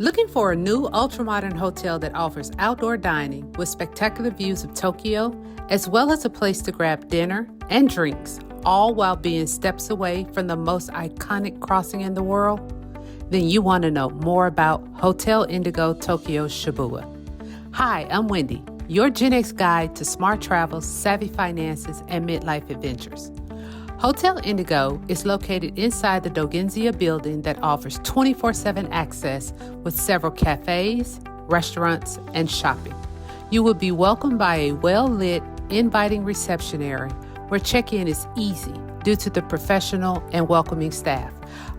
Looking for a new ultra-modern hotel that offers outdoor dining with spectacular views of Tokyo, as well as a place to grab dinner and drinks, all while being steps away from the most iconic crossing in the world? Then you want to know more about Hotel Indigo Tokyo Shibuya. Hi, I'm Wendy, your Gen X guide to smart travel, savvy finances, and midlife adventures. Hotel Indigo is located inside the Dogenzia building that offers 24/7 access with several cafes, restaurants, and shopping. You will be welcomed by a well-lit, inviting reception area where check-in is easy due to the professional and welcoming staff.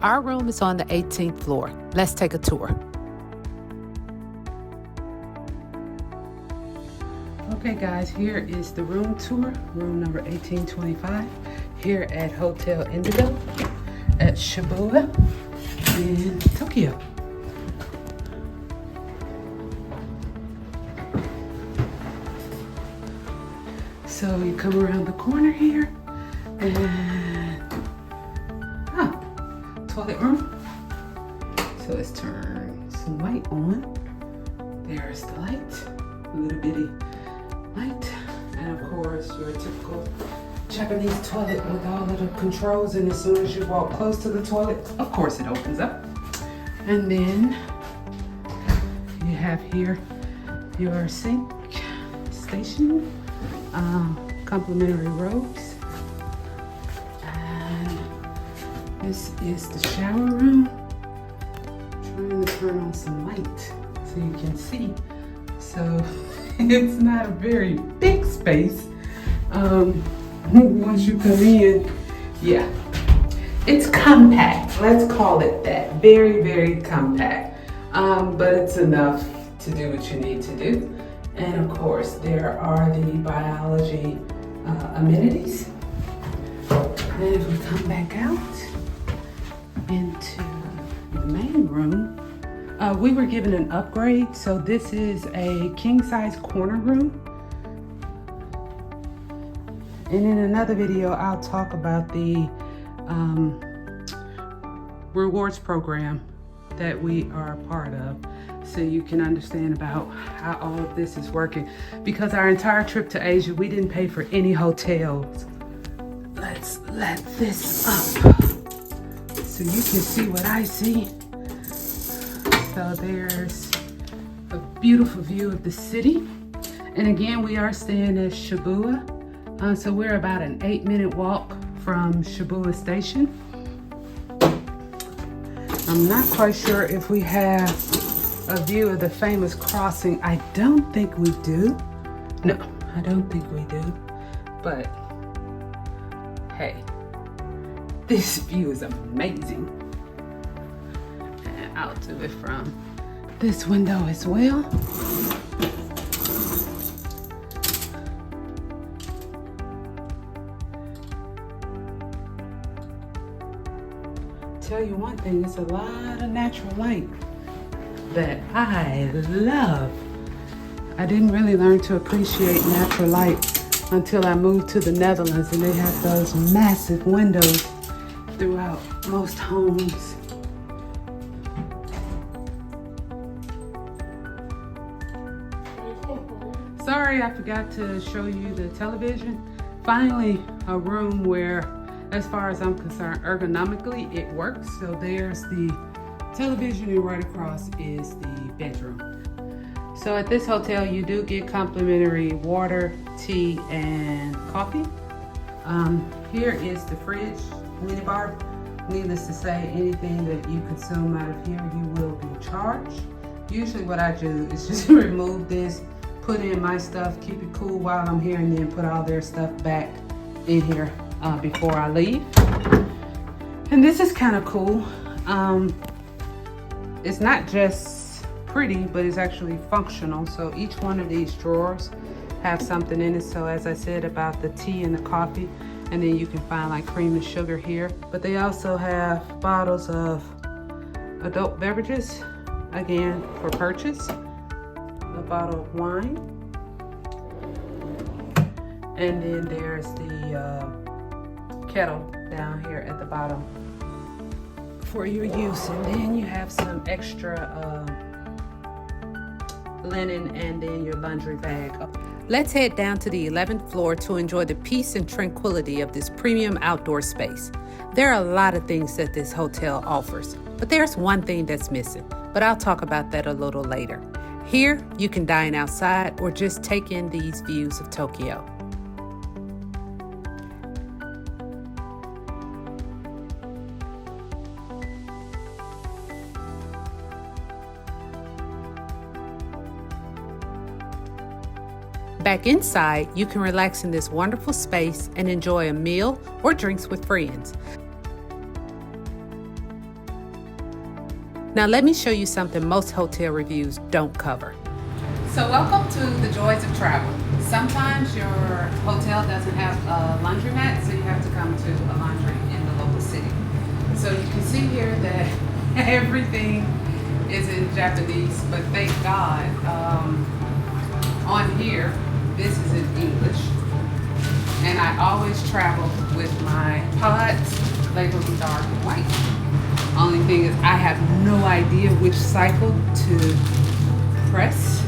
Our room is on the 18th floor. Let's take a tour. Okay guys, here is the room tour, room number 1825, here at Hotel Indigo at Shibuya in Tokyo. So you come around the corner here and toilet room. So let's turn some light on. There's the light, a little bitty light, and of course your typical Japanese toilet with all of the controls, and as soon as you walk close to the toilet, of course it opens up. And then you have here your sink station, complimentary robes, and this is the shower room. I'm trying to turn on some light so you can see. So it's not a very big space. Once you come in, yeah, it's compact. Let's call it that. Very, very compact. But it's enough to do what you need to do. And of course, there are the biology amenities. And if we come back out into the main room, we were given an upgrade. So this is a king-size corner room. And in another video, I'll talk about the rewards program that we are a part of, so you can understand about how all of this is working. Because our entire trip to Asia, we didn't pay for any hotels. Let's let this up so you can see what I see. So there's a beautiful view of the city. And again, we are staying at Shibuya. So we're about an 8-minute walk from Shibuya Station. I'm not quite sure if we have a view of the famous crossing. I don't think we do. No, I don't think we do. But hey, this view is amazing. And I'll do it from this window as well. Tell you one thing, it's a lot of natural light that I love. I didn't really learn to appreciate natural light until I moved to the Netherlands, and they have those massive windows throughout most homes. Sorry, I forgot to show you the television. Finally, a room where, as far as I'm concerned, ergonomically, it works. So there's the television, and right across is the bedroom. So at this hotel, you do get complimentary water, tea, and coffee. Here is the fridge, minibar. Needless to say, anything that you consume out of here, you will be charged. Usually what I do is just remove this, put in my stuff, keep it cool while I'm here, and then put all their stuff back in here before I leave. And this is kind of cool. It's not just pretty, but it's actually functional. So each one of these drawers have something in it. So as I said about the tea and the coffee, and then you can find like cream and sugar here. But they also have bottles of adult beverages, again, for purchase. A bottle of wine. And then there's the kettle down here at the bottom for your use. And then you have some extra linen, and then your laundry bag. Let's head down to the 11th floor to enjoy the peace and tranquility of this premium outdoor space. There are a lot of things that this hotel offers, but there's one thing that's missing, but I'll talk about that a little later. Here, you can dine outside or just take in these views of Tokyo. Back inside, you can relax in this wonderful space and enjoy a meal or drinks with friends. Now let me show you something most hotel reviews don't cover. So welcome to the joys of travel. Sometimes your hotel doesn't have a laundromat, so you have to come to a laundry in the local city. So you can see here that everything is in Japanese, but thank God on here, this is in English. And I always travel with my pods labeled in dark and white. Only thing is I have no idea which cycle to press.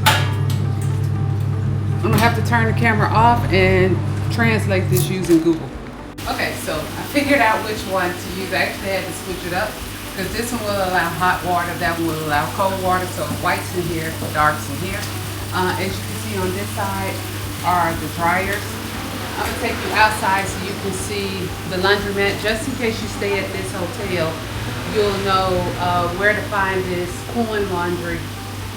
I'm gonna have to turn the camera off and translate this using Google. Okay, so I figured out which one to use. I actually had to switch it up because this one will allow hot water, that one will allow cold water. So white's in here, dark's in here. As you can see on this side are the dryers. I'm gonna take you outside so you can see the laundromat. Just in case you stay at this hotel, you'll know where to find this coin laundry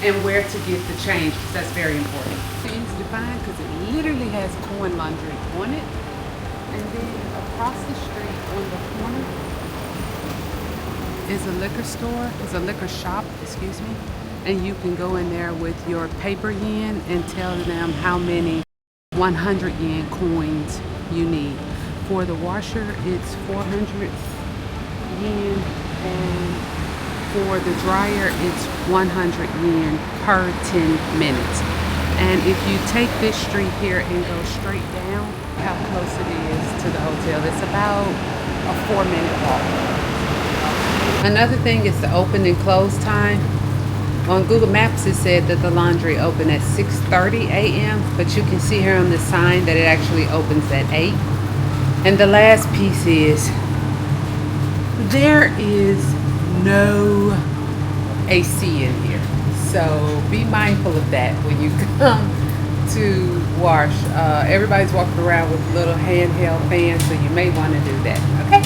and where to get the change, because that's very important. It's easy to find because it literally has coin laundry on it. And then across the street on the corner is a liquor store, is a liquor shop, excuse me. And you can go in there with your paper yen and tell them how many 100 yen coins you need. For the washer, it's 400 yen, and for the dryer, it's 100 yen per 10 minutes. And if you take this street here and go straight down, how close it is to the hotel, it's about a 4-minute walk. Another thing is the open and close time. On Google Maps, it said that the laundry opened at 6:30 a.m., but you can see here on the sign that it actually opens at 8. And the last piece is, there is no AC in here. So be mindful of that when you come to wash. Everybody's walking around with little handheld fans, so you may want to do that. Okay.